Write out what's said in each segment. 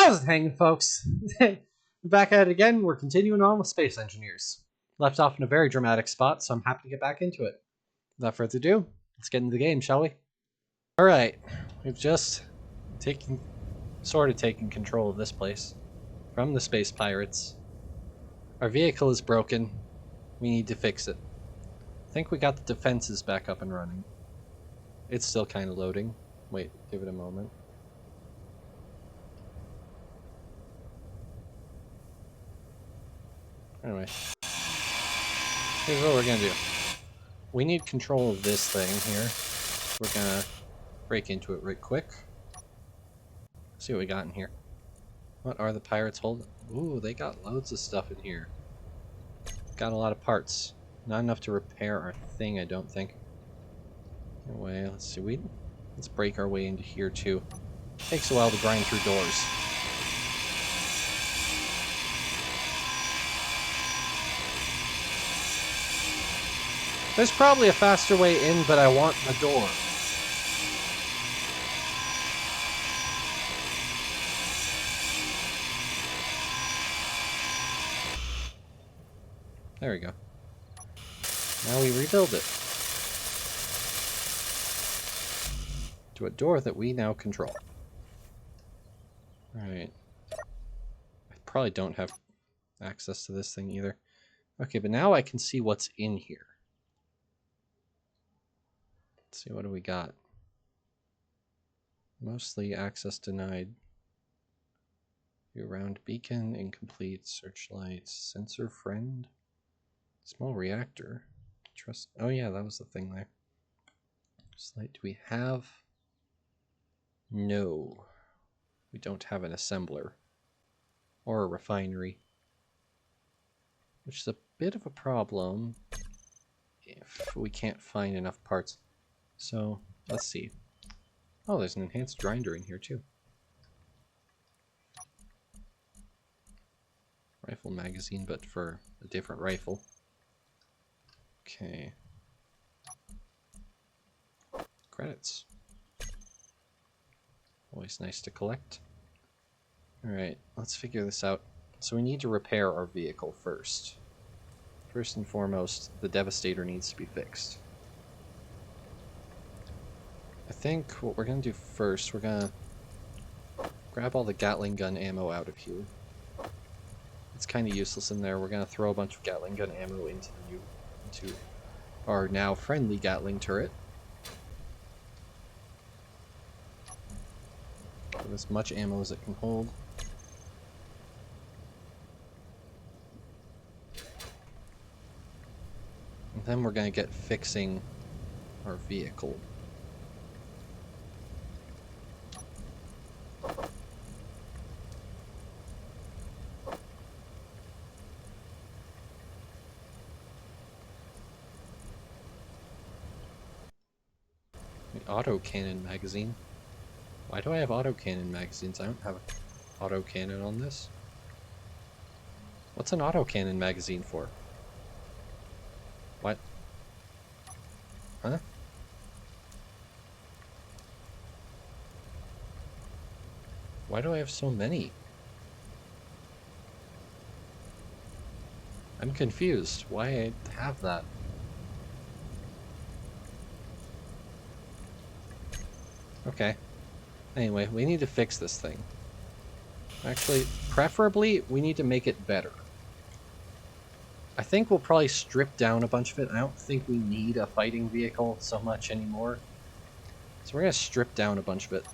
How's it hanging, folks? Back at it again. We're continuing on with Space Engineers. Left off in a very dramatic spot, so I'm happy to get back into it. Without further ado, let's get into the game, shall we? Alright, we've just sort of taken control of this place from the space pirates. Our vehicle is broken. We need to fix it. I think we got the defenses back up and running. It's still kind of loading. Wait, give it a moment. Anyway, here's what we're gonna do. We need control of this thing here. We're gonna break into it right quick. See what we got in here. What are the pirates holding? Ooh, they got loads of stuff in here. Got a lot of parts. Not enough to repair our thing, I don't think. Anyway, let's see. Let's break our way into here too. Takes a while to grind through doors. There's probably a faster way in, but I want the door. There we go. Now we rebuild it. To a door that we now control. Alright. I probably don't have access to this thing either. Okay, but now I can see what's in here. Let's see, what do we got? Mostly access denied. Year-round beacon, incomplete, searchlight, sensor friend, small reactor. Trust. Oh yeah, that was the thing there. Light. Do we have? No, we don't have an assembler or a refinery, which is a bit of a problem if we can't find enough parts. So let's see. Oh, there's an enhanced grinder in here too. Rifle magazine, but for a different rifle. Okay. Credits. Always nice to collect. Alright, let's figure this out. So we need to repair our vehicle first. First and foremost, the Devastator needs to be fixed. I think what we're going to do first, we're going to grab all the Gatling gun ammo out of here. It's kind of useless in there. We're going to throw a bunch of Gatling gun ammo into our now friendly Gatling turret. Give as much ammo as it can hold. And then we're going to get fixing our vehicle. The autocannon magazine. Why do I have autocannon magazines? I don't have an autocannon on this. What's an autocannon magazine for? What? Huh? Why do I have so many? I'm confused. Why I have that? Okay. Anyway, we need to fix this thing. Actually, preferably, we need to make it better. I think we'll probably strip down a bunch of it. I don't think we need a fighting vehicle so much anymore. So we're going to strip down a bunch of it.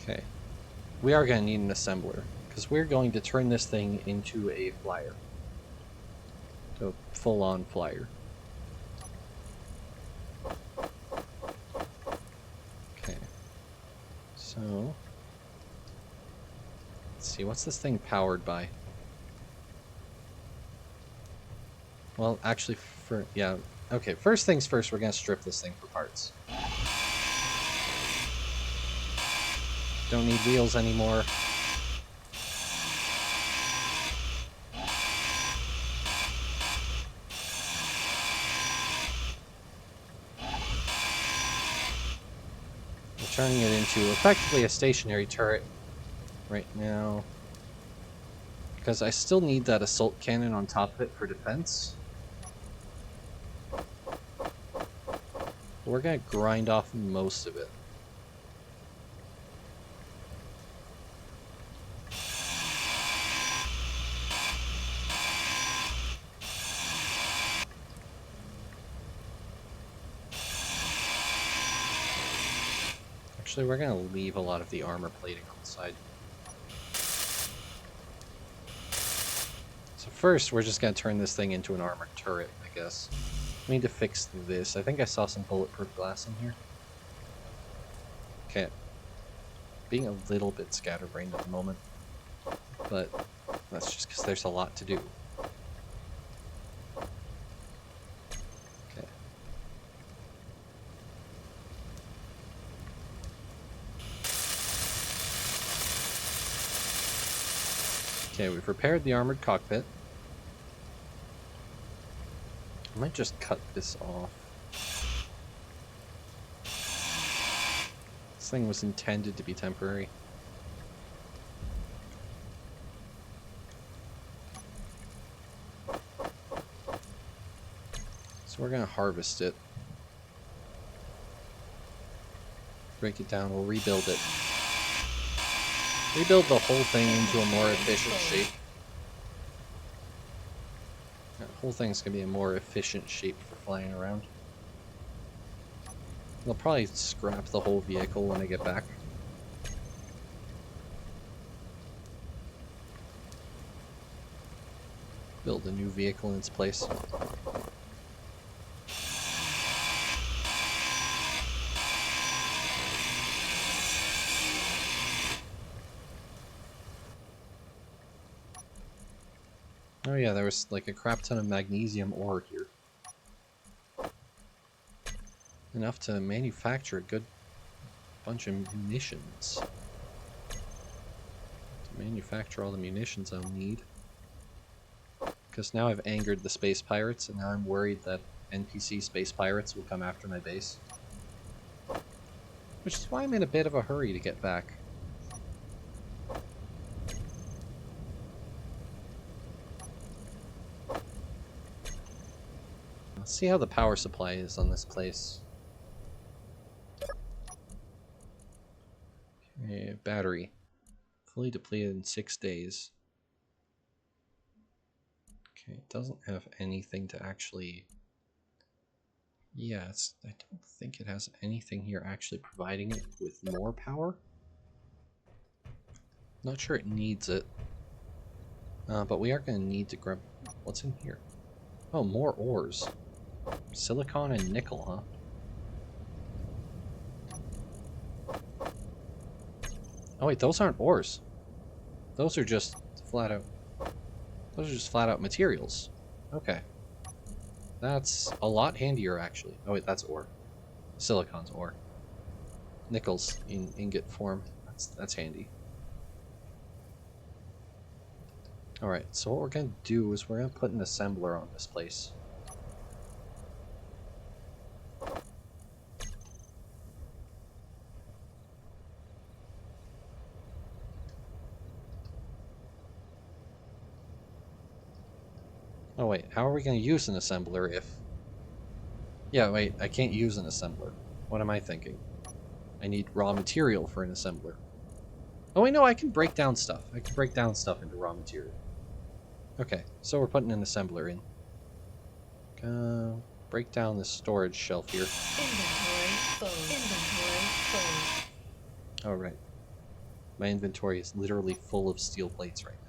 Okay. We are going to need an assembler, because we're going to turn this thing into a flyer. So, full-on flyer. Okay. So, let's see, what's this thing powered by? Well, actually, yeah, Okay, first things first, we're gonna strip this thing for parts. Don't need wheels anymore. We're turning it into effectively a stationary turret right now. Because I still need that assault cannon on top of it for defense. We're gonna grind off most of it. Actually, we're gonna leave a lot of the armor plating on the side. So first, we're just gonna turn this thing into an armored turret, I guess. We need to fix this. I think I saw some bulletproof glass in here. Okay. Being a little bit scatterbrained at the moment. But that's just because there's a lot to do. Okay. Okay, we've repaired the armored cockpit. I might just cut this off. This thing was intended to be temporary. So we're gonna harvest it. Break it down, we'll rebuild it. Rebuild the whole thing into a more efficient shape. That whole thing's gonna be a more efficient shape for flying around. I'll probably scrap the whole vehicle when I get back. Build a new vehicle in its place. Oh yeah, there was like a crap ton of magnesium ore here. Enough to manufacture a good bunch of munitions. To manufacture all the munitions I'll need. Because now I've angered the space pirates, and now I'm worried that NPC space pirates will come after my base. Which is why I'm in a bit of a hurry to get back. Let's see how the power supply is on this place. Okay, battery. Fully depleted in 6 days. Okay, it doesn't have anything to actually... Yeah, I don't think it has anything here actually providing it with more power. Not sure it needs it. But we are going to need to grab... What's in here? Oh, more ores. Silicon and nickel, huh? Oh wait, those aren't ores. Those are just flat out... Those are just flat out materials. Okay. That's a lot handier, actually. Oh wait, that's ore. Silicon's ore. Nickel's in ingot form. That's handy. Alright, so what we're going to do is we're going to put an assembler on this place. Oh wait, how are we going to use an assembler if... Yeah, wait, I can't use an assembler. What am I thinking? I need raw material for an assembler. Oh wait, no, I can break down stuff. I can break down stuff into raw material. Okay, so we're putting an assembler in. Break down this storage shelf here. Inventory full. Inventory full. Alright. My inventory is literally full of steel plates right now.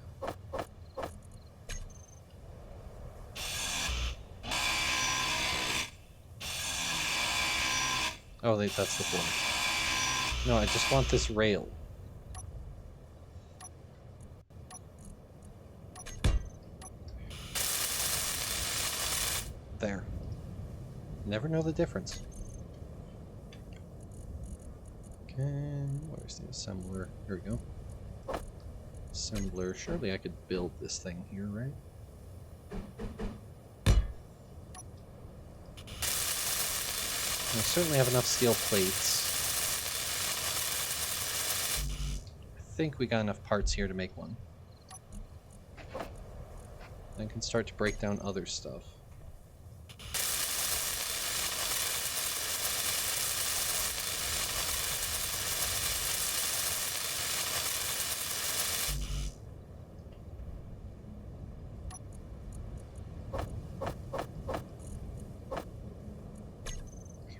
Oh, that's the floor. No, I just want this rail. There. Never know the difference. Okay, where's the assembler? Here we go. Assembler. Surely I could build this thing here, right? I certainly have enough steel plates. I think we got enough parts here to make one. Then can start to break down other stuff.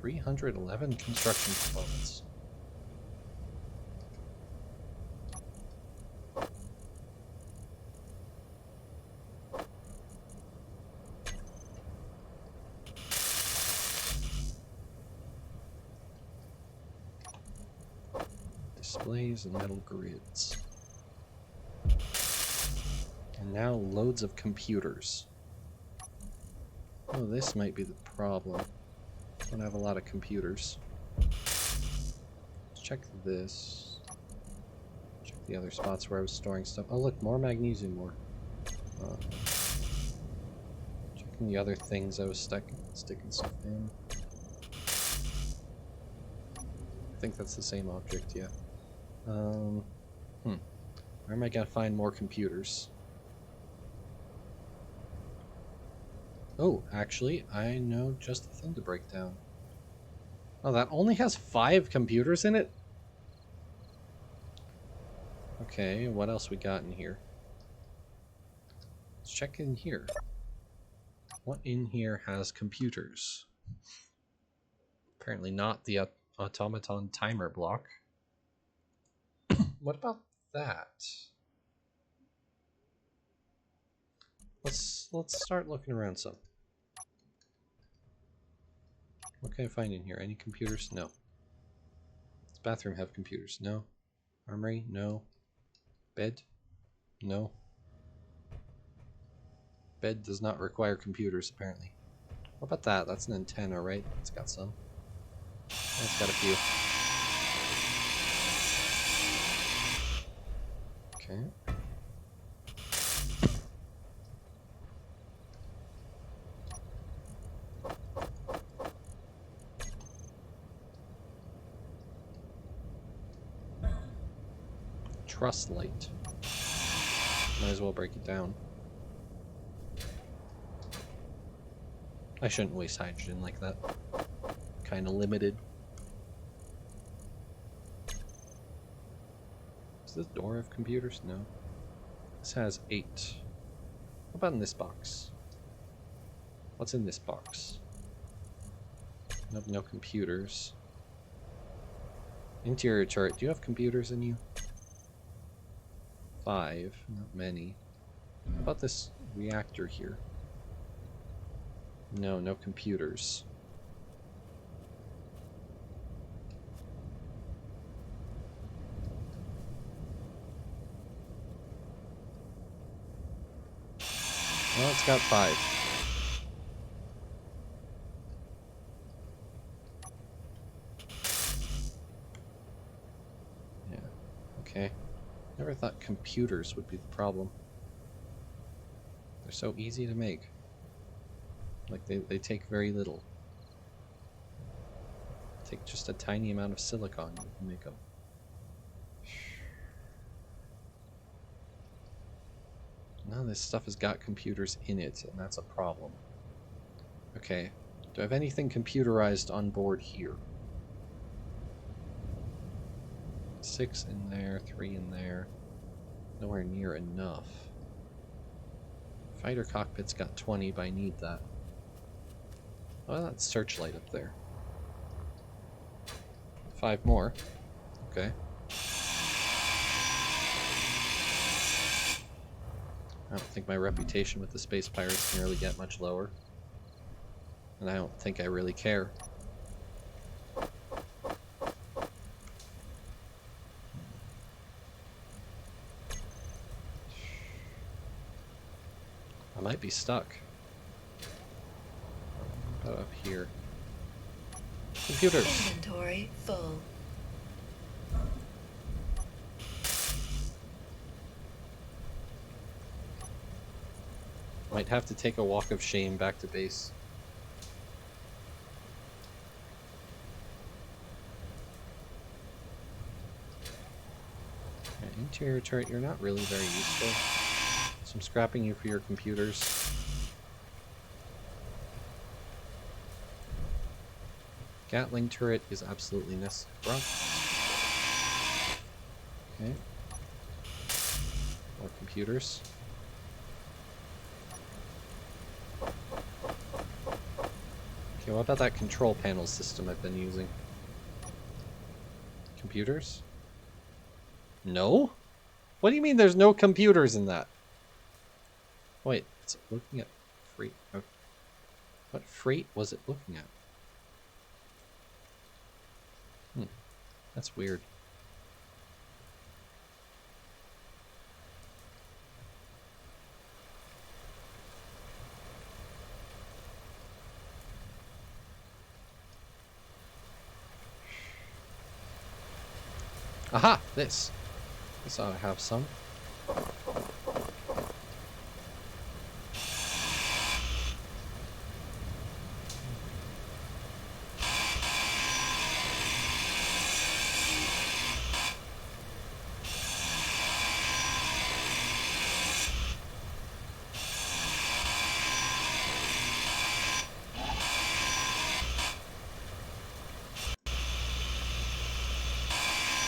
$311 construction components. Displays and metal grids. And now loads of computers. Oh, this might be the problem. I don't have a lot of computers. Let's check this. Check the other spots where I was storing stuff. Oh look, more magnesium ore. Checking the other things I was sticking stuff in. I think that's the same object, yeah. Where am I gonna find more computers? Oh, actually, I know just the thing to break down. Oh, that only has 5 computers in it? Okay, what else we got in here? Let's check in here. What in here has computers? Apparently not the automaton timer block. What about that? Let's start looking around some. What can I find in here? Any computers? No. Does bathroom have computers? No. Armory? No. Bed? No. Bed does not require computers, apparently. What about that? That's an antenna, right? It's got some. It's got a few. Okay. Truss light. Might as well break it down. I shouldn't waste hydrogen like that. Kinda limited. Does this door have computers? No. This has 8. What about in this box? What's in this box? Nope, no computers. Interior turret. Do you have computers in you? 5. Not many. How about this reactor here? No, no computers. Well, it's got 5. Yeah, okay. Never thought computers would be the problem. They're so easy to make. Like, they take very little. Take just a tiny amount of silicon, you can make them. None of this stuff has got computers in it, and that's a problem. Okay, do I have anything computerized on board here? 6 in there, 3 in there. Nowhere near enough. Fighter cockpit's got 20, but I need that. Oh, that's searchlight up there. 5 more. Okay. I don't think my reputation with the space pirates can really get much lower. And I don't think I really care. I might be stuck. How about up here? Computers. Inventory full. Might have to take a walk of shame back to base. Okay, interior turret, you're not really very useful. So I'm scrapping you for your computers. Gatling turret is absolutely necessary. Okay. More computers. Okay, what about that control panel system I've been using? Computers? No? What do you mean there's no computers in that? Wait, it's looking at freight. Oh. What freight was it looking at? That's weird. Aha! This. This ought to have some.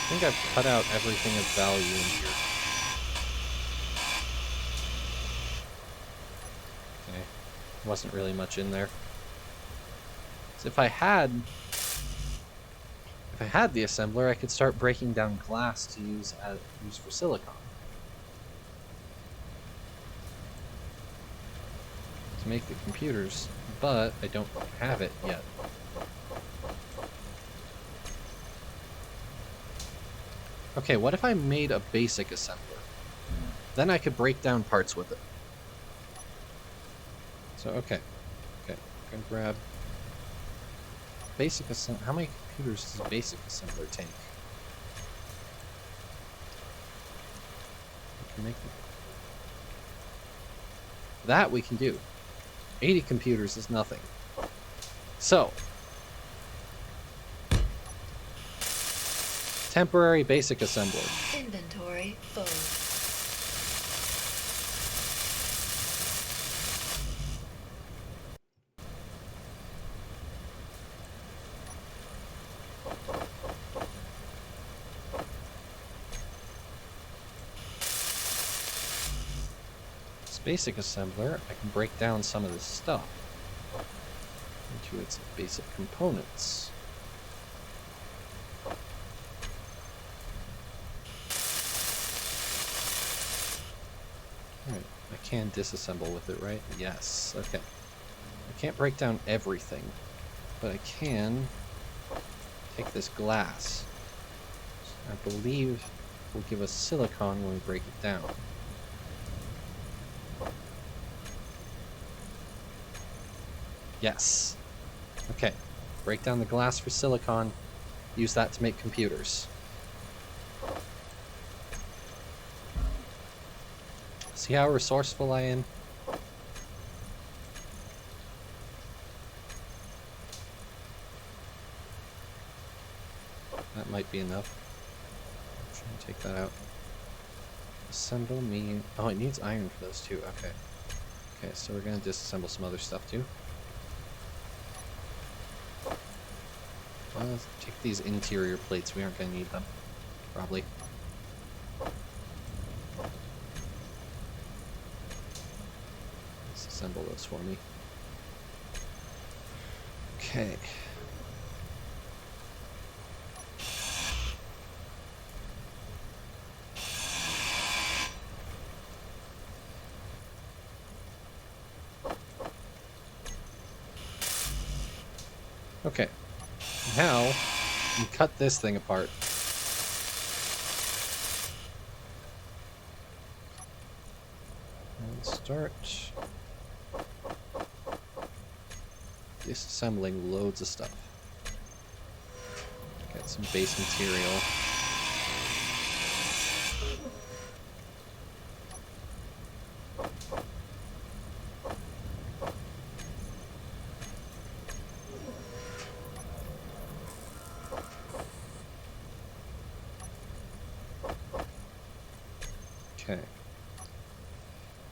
I think I've cut out everything of value in here. Okay. Wasn't really much in there. So if I had the assembler, I could start breaking down glass to use for silicon. To make the computers, but I don't have it yet. Okay, what if I made a basic assembler? Then I could break down parts with it. So, okay. Okay, I'm gonna grab basic assembler. How many computers does a basic assembler take? I can make them. That we can do. 80 computers is nothing. So, temporary basic assembler. Inventory full. This basic assembler, I can break down some of this stuff into its basic components. Alright, I can disassemble with it, right? Yes, okay. I can't break down everything, but I can take this glass. I believe will give us silicon when we break it down. Yes. Okay. Break down the glass for silicon. Use that to make computers. See how resourceful I am? That might be enough. Try and take that out. Assemble me. Oh, it needs iron for those too. Okay. Okay, so we're gonna disassemble some other stuff too. Let's take these interior plates. We aren't gonna need them. Probably. Disassemble those for me. Okay. Okay. Now, you can cut this thing apart. And start disassembling loads of stuff. Got some base material. Okay.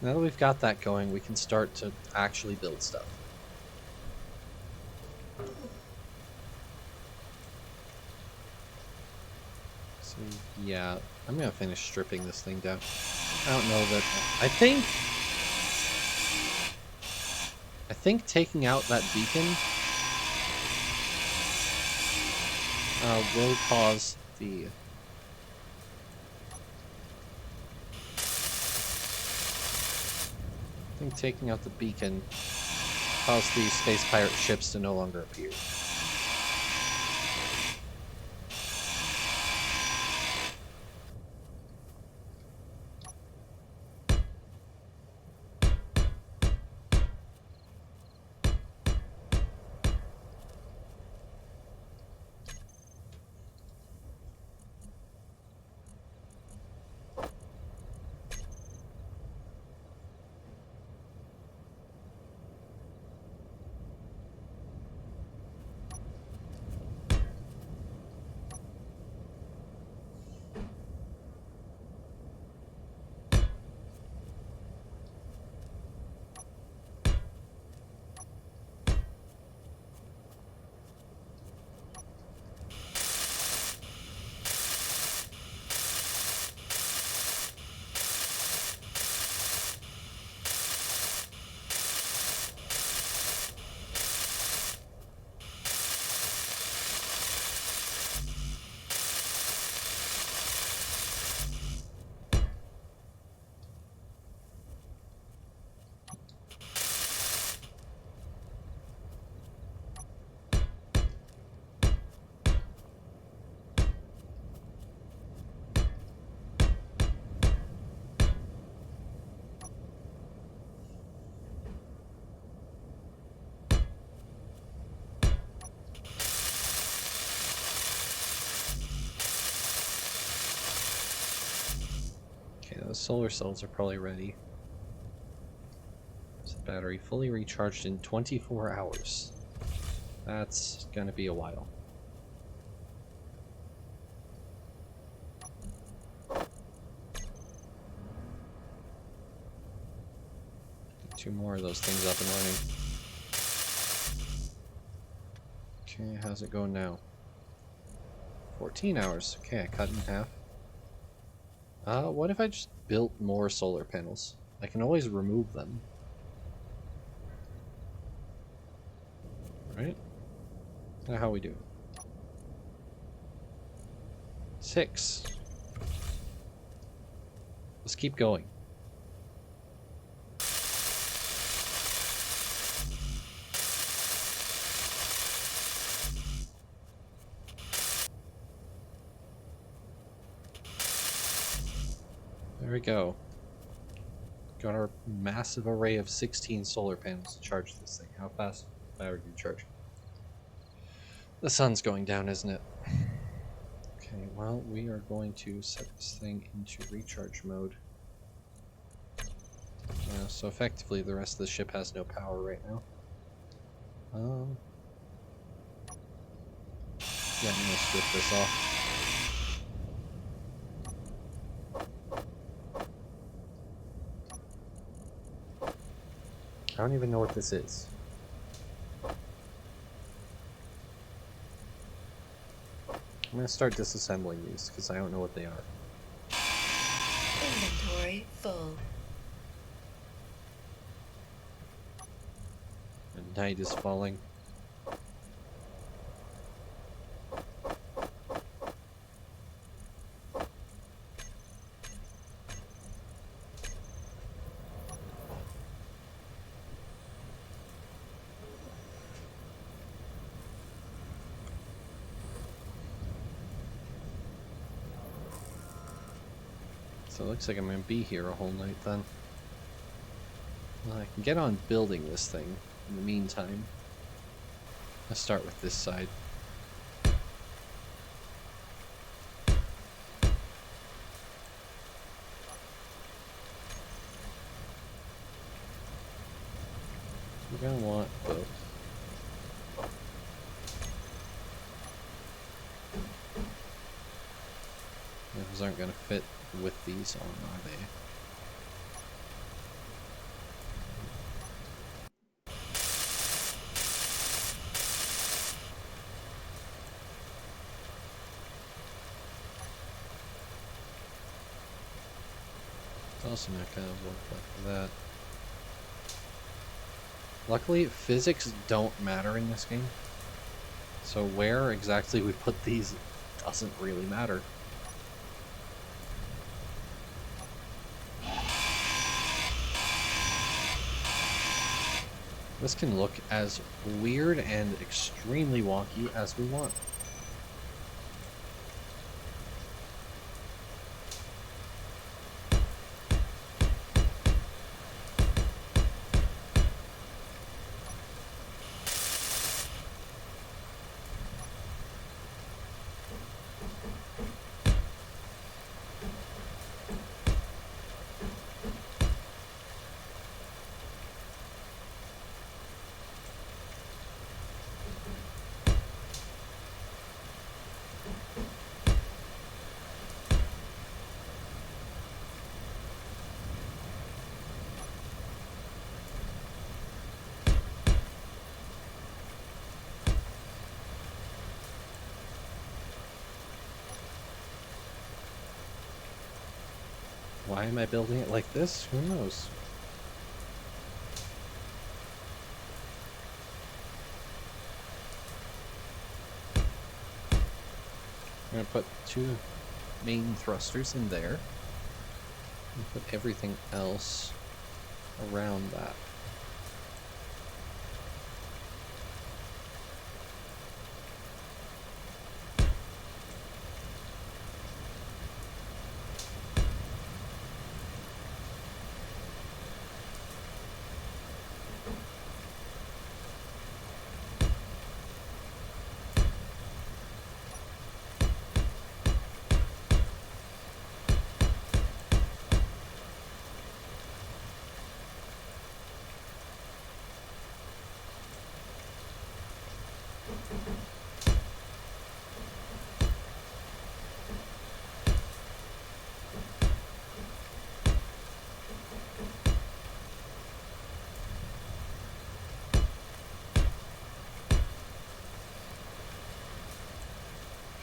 Now that we've got that going, we can start to actually build stuff. So yeah, I'm gonna finish stripping this thing down. I don't know that... I think taking out that beacon will cause the... I think taking out the beacon caused the space pirate ships to no longer appear. The solar cells are probably ready. So the battery fully recharged in 24 hours. That's gonna be a while. Get 2 more of those things up and running. Okay, how's it going now? 14 hours. Okay, I cut in half. What if I just built more solar panels? I can always remove them. Right? Now how we do? 6. Let's keep going. There we go. Got our massive array of 16 solar panels to charge this thing. How fast battery do you charge? The sun's going down, isn't it? Okay, well, we are going to set this thing into recharge mode. So effectively, the rest of the ship has no power right now. Yeah, I'm gonna strip this off. I don't even know what this is. I'm gonna start disassembling these because I don't know what they are. Inventory full. And night is falling. So it looks like I'm going to be here a whole night then. Well, I can get on building this thing in the meantime. Let's start with this side. We're gonna want both. Those aren't gonna fit with these on, are they? It's also not gonna work like that. Luckily, physics don't matter in this game. So where exactly we put these doesn't really matter. This can look as weird and extremely wonky as we want. Why am I building it like this? Who knows? I'm going to put 2 main thrusters in there and put everything else around that.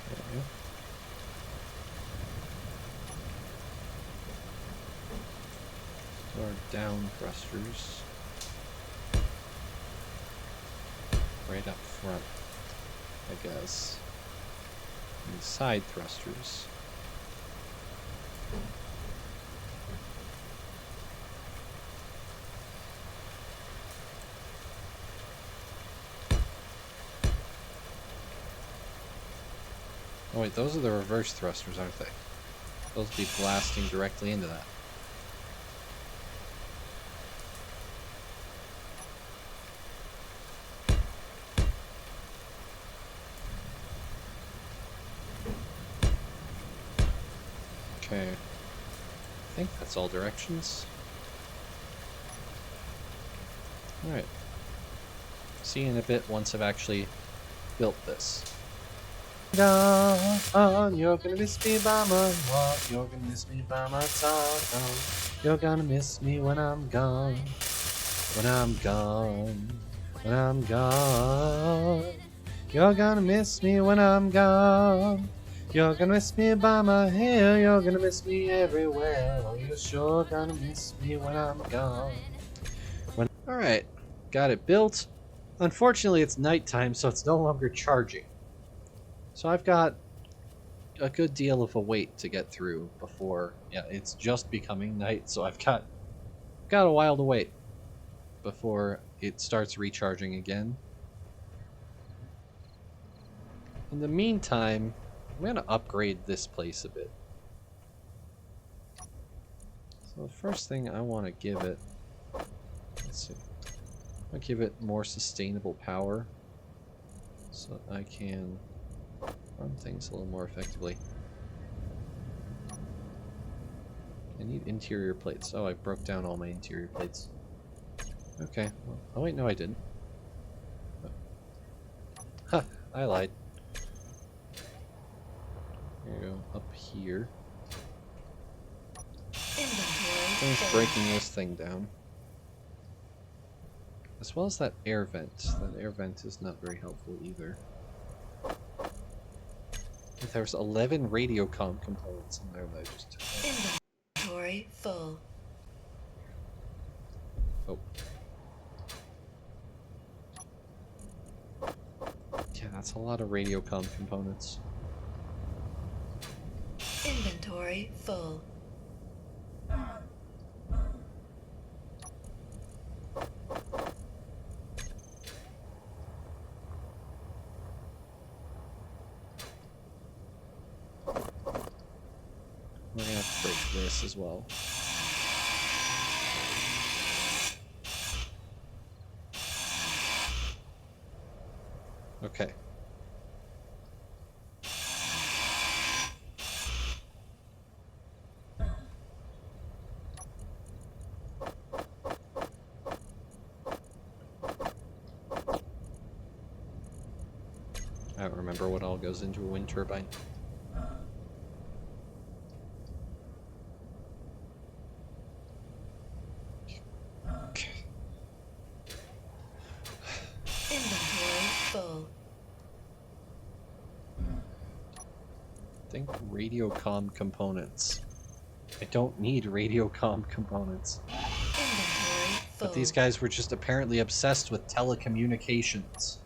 Okay. So our down thrusters right up front, I guess. And side thrusters. Oh wait, those are the reverse thrusters, aren't they? Those will be blasting directly into that. Okay. I think that's all directions. Alright. See you in a bit once I've actually built this. Gone, you're gonna miss me by my walk, you're gonna miss me by my talk, you're gonna miss me when I'm gone, when I'm gone, when I'm gone, you're gonna miss me when I'm gone, you're gonna miss me by my hair, you're gonna miss me everywhere, oh, you're sure gonna miss me when I'm gone. Alright, got it built. Unfortunately, it's nighttime, so it's no longer charging. So I've got a good deal of a wait to get through before, yeah, it's just becoming night, so I've got a while to wait before it starts recharging again. In the meantime, I'm going to upgrade this place a bit. So the first thing I want to give it, let's see, I'll give it more sustainable power so I can run things a little more effectively. I need interior plates. Oh, I broke down all my interior plates. Okay. Well, oh wait, no I didn't. Huh, I lied. Here you go, up here. Inventory Finish full. breaking this thing down. As well as that air vent. That air vent is not very helpful either. There's 11 radiocom components in there that I just took out. Inventory full. Oh. Yeah, that's a lot of radiocom components. Inventory full. We're gonna have to break this as well. Okay. I don't remember what all goes into a wind turbine. Inventory full. Think radiocom components. I don't need radiocom components. Inventory full. But these guys were just apparently obsessed with telecommunications.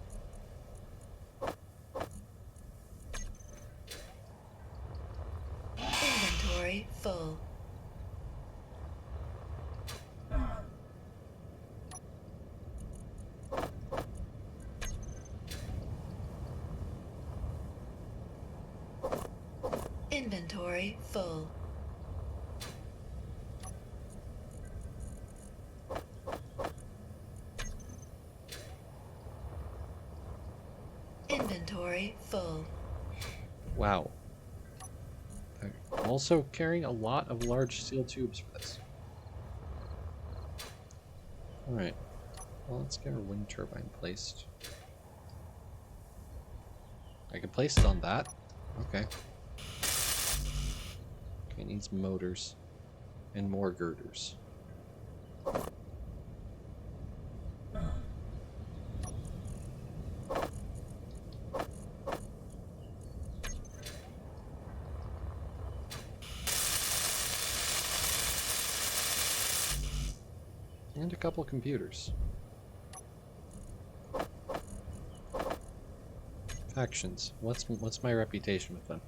Inventory full. Inventory full. Inventory full. Wow. I'm also carrying a lot of large steel tubes for this. Alright. Well, let's get our wind turbine placed. I can place it on that. Okay. Okay, it needs motors. And more girders. And a couple computers. Factions. What's my reputation with them?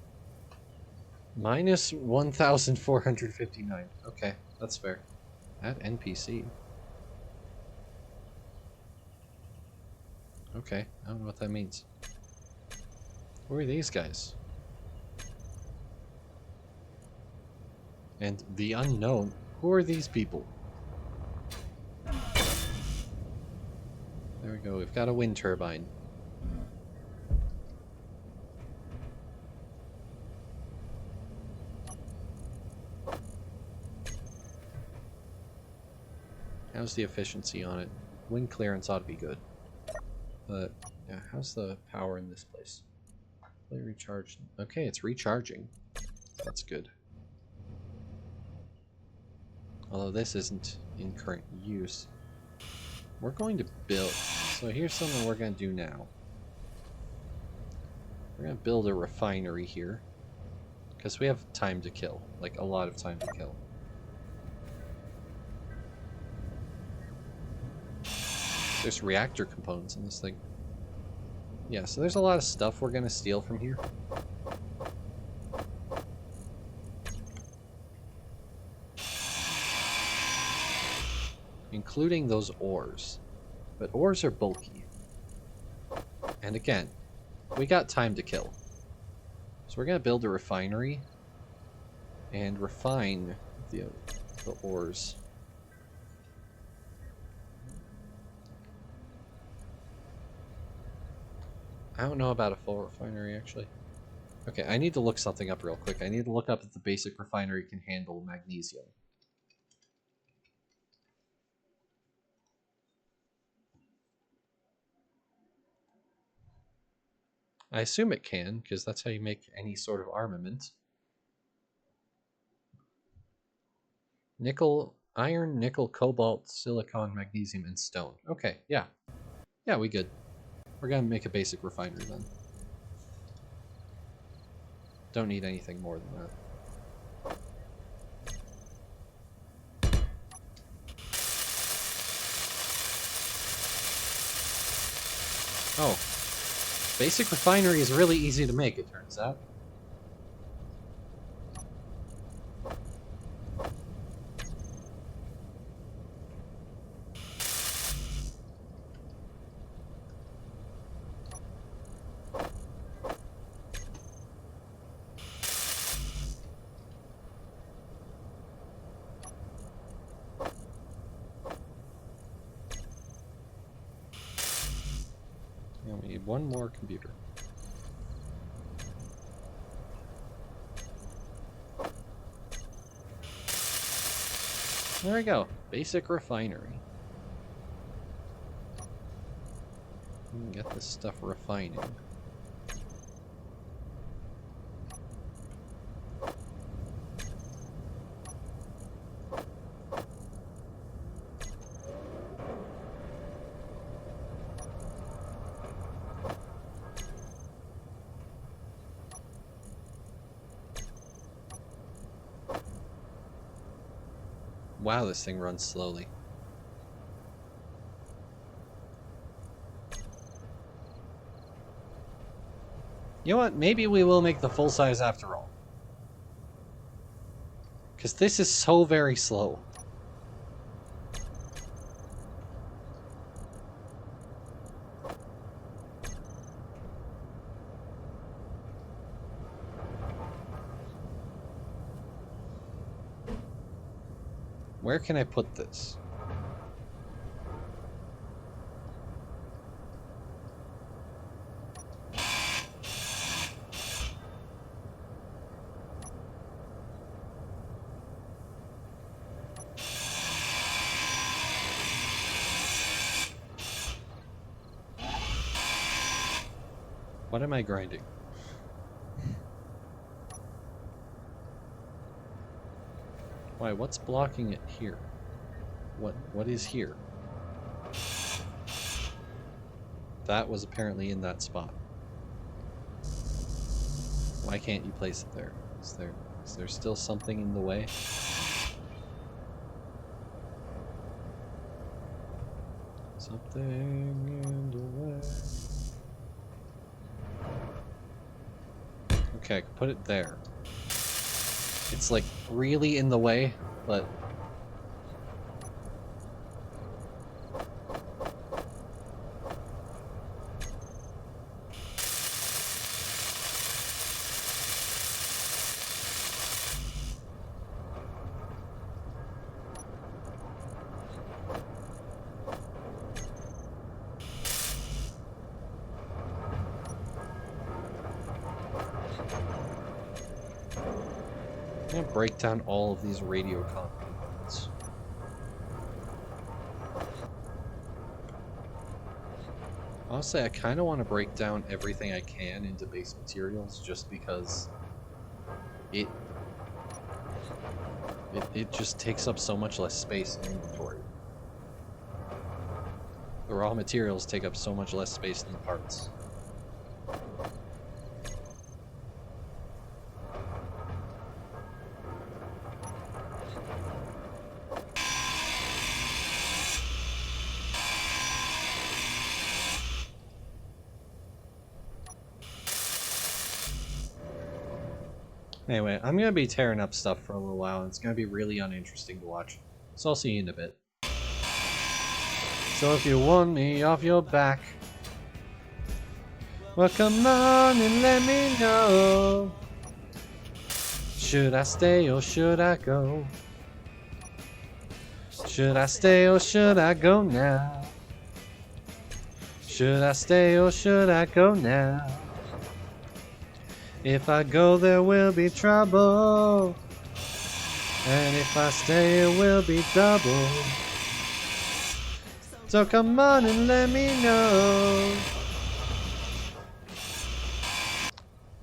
Minus 1,459. Okay, that's fair. At NPC. Okay, I don't know what that means. Who are these guys? And the unknown. Who are these people? There we go, we've got a wind turbine. How's the efficiency on it? Wind clearance ought to be good. But, yeah, how's the power in this place? Fully recharged. Okay, it's recharging. That's good. Although this isn't in current use. We're going to build. So here's something we're going to do now. We're going to build a refinery here. Because we have time to kill. Like, a lot of time to kill. There's reactor components in this thing. Yeah, so there's a lot of stuff we're going to steal from here. Including those ores. But ores are bulky. And again, we got time to kill. So we're going to build a refinery and refine the ores. I don't know about a full refinery, actually. Okay, I need to look something up real quick. I need to look up if the basic refinery can handle magnesium. I assume it can, because that's how you make any sort of armament. Nickel, iron, nickel, cobalt, silicon, magnesium, and stone. Okay, yeah. Yeah, we good. We're gonna make a basic refinery then. Don't need anything more than that. Oh. Basic refinery is really easy to make, it turns out. Yeah, we need one more computer. There we go. Basic refinery. We can get this stuff refining. Wow, this thing runs slowly. You know what? Maybe we will make the full size after all. Because this is so very slow. Where can I put this? What am I grinding? Why, what's blocking it here? What is here? That was apparently in that spot. Why can't you place it there? Is there still something in the way? Something in the way. Okay, I can put it there. It's like really in the way, but I'm gonna break down all of these radio components. Honestly, I kind of want to break down everything I can into base materials just because it just takes up so much less space in inventory. The raw materials take up so much less space than the parts. Anyway, I'm going to be tearing up stuff for a little while, and it's going to be really uninteresting to watch. So I'll see you in a bit. So if you want me off your back, well come on and let me know. Should I stay or should I go? Should I stay or should I go now? Should I stay or should I go now? If I go, there will be trouble. And if I stay, it will be double. So come on and let me know.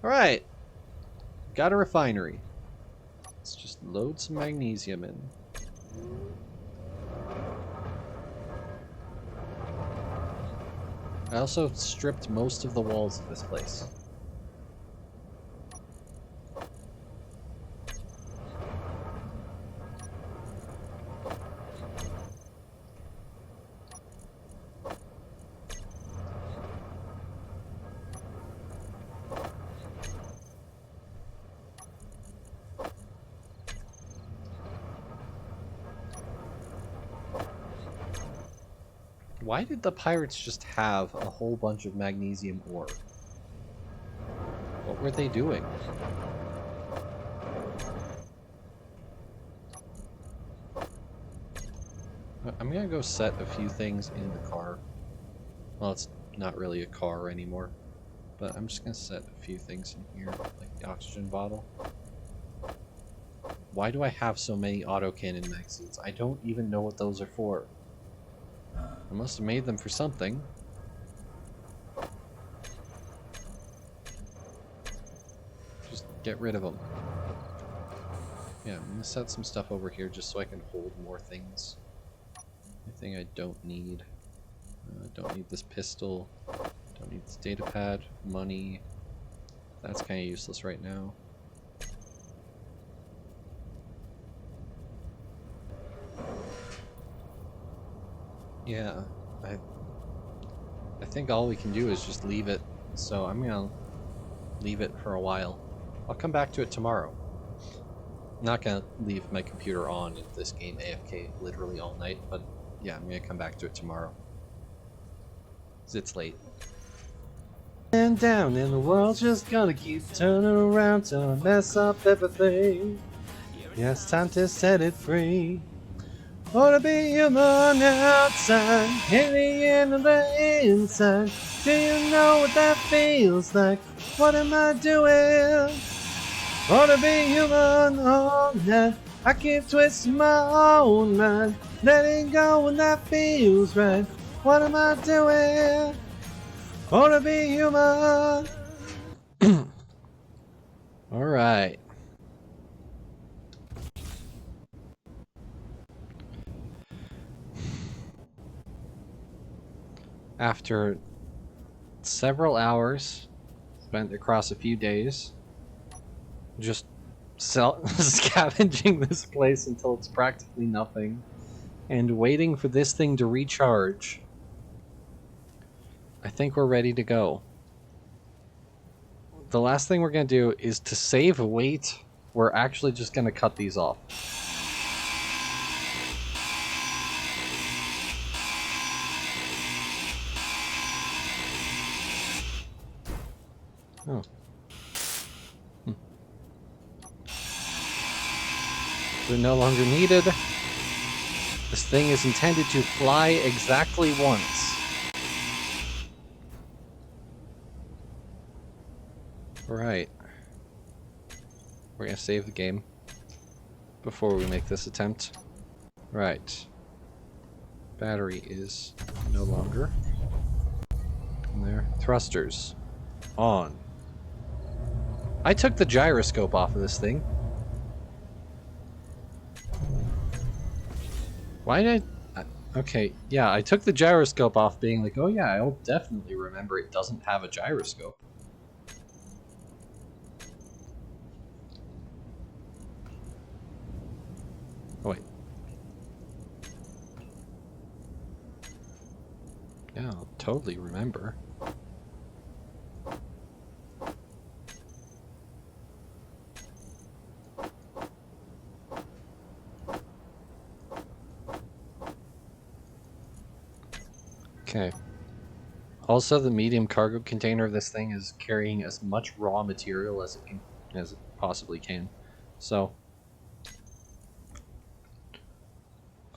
Alright. Got a refinery. Let's just load some magnesium in. I also stripped most of the walls of this place. Why did the pirates just have a whole bunch of magnesium ore? What were they doing? I'm gonna go set a few things in the car. Well, it's not really a car anymore, but I'm just gonna set a few things in here, like the oxygen bottle. Why do I have so many autocannon magazines? I don't even know what those are for. I must have made them for something. Just get rid of them. Yeah, I'm gonna set some stuff over here just so I can hold more things. Anything I don't need. Don't need this pistol. Don't need this data pad. Money. That's kind of useless right now. Yeah, I think all we can do is just leave it. So I'm gonna leave it for a while. I'll come back to it tomorrow. I'm not gonna leave my computer on in this game AFK literally all night, but yeah, I'm gonna come back to it tomorrow. 'Cause it's late. And down and the world's just gonna keep turning around to mess up everything. Yeah, it's time to set it free. Wanna be human outside, alien on the inside. Do you know what that feels like? What am I doing? Wanna be human all night. I keep twisting my own mind, letting go when that feels right. What am I doing? Wanna be human. Alright. After several hours spent across a few days just scavenging this place until it's practically nothing and waiting for this thing to recharge, I think we're ready to go. The last thing we're going to do is to save weight. We're actually just going to cut these off. Oh. They're no longer needed. This thing is intended to fly exactly once. Right. We're gonna save the game before we make this attempt. Right. Battery is no longer. And there. Thrusters. On. I took the gyroscope off of this thing. Why did I... Okay, yeah, I took the gyroscope off being like, oh yeah, I'll definitely remember it doesn't have a gyroscope. Oh wait. Yeah, I'll totally remember. Okay. Also, the medium cargo container of this thing is carrying as much raw material as it possibly can. So,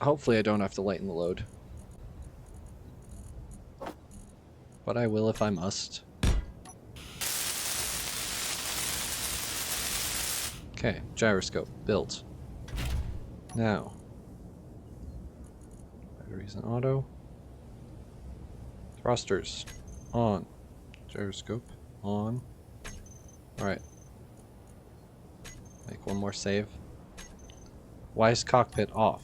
hopefully I don't have to lighten the load. But I will if I must. Okay, gyroscope built. Now, batteries and auto. Thrusters on. Gyroscope on. Alright. Make one more save. Why is cockpit off?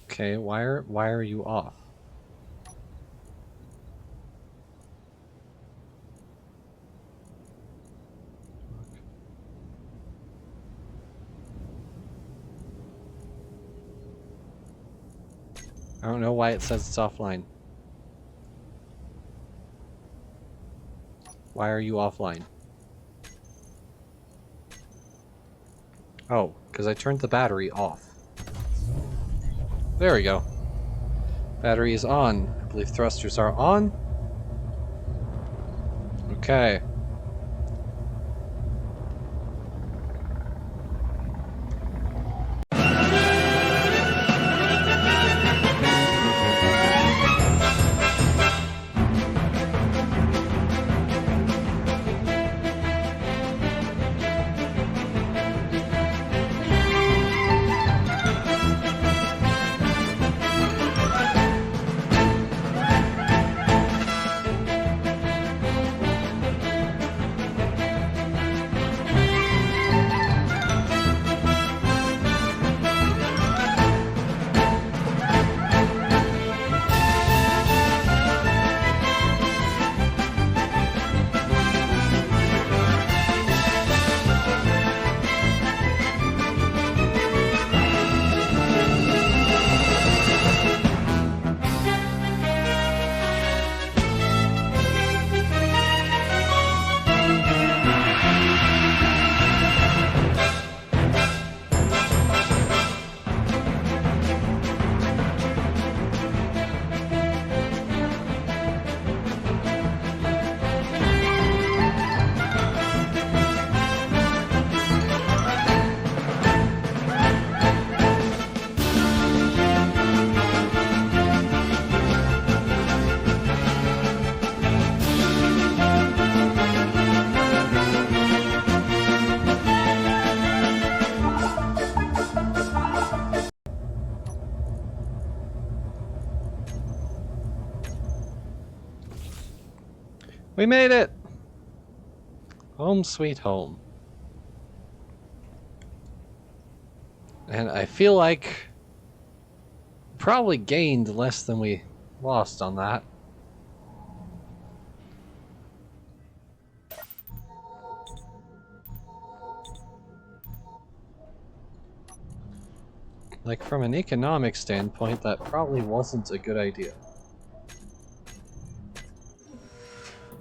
Okay, why are you off? I don't know why it says it's offline. Why are you offline? Oh, because I turned the battery off. There we go. Battery is on. I believe thrusters are on. Okay. We made it! Home sweet home. And I feel like probably gained less than we lost on that. Like, from an economic standpoint, that probably wasn't a good idea.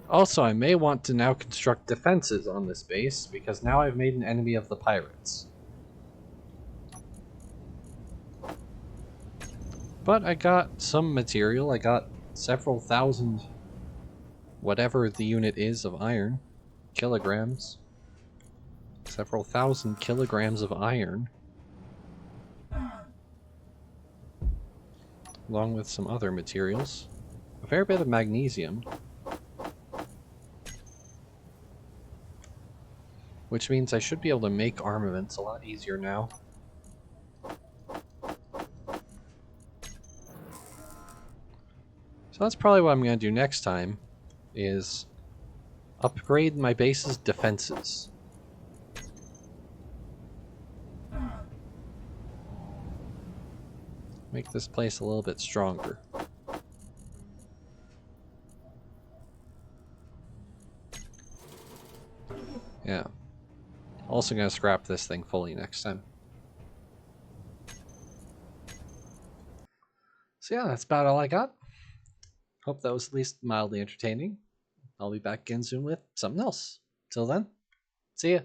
Also, I may want to now construct defenses on this base, because now I've made an enemy of the pirates. But I got some material. I got several thousand, whatever the unit is of iron, kilograms. Several thousand kilograms of iron. Along with some other materials. A fair bit of magnesium. Which means I should be able to make armaments a lot easier now. So that's probably what I'm going to do next time, is upgrade my base's defenses. Make this place a little bit stronger. Yeah. Also going to scrap this thing fully next time. So yeah, that's about all I got. Hope that was at least mildly entertaining. I'll be back again soon with something else. Till then, see ya.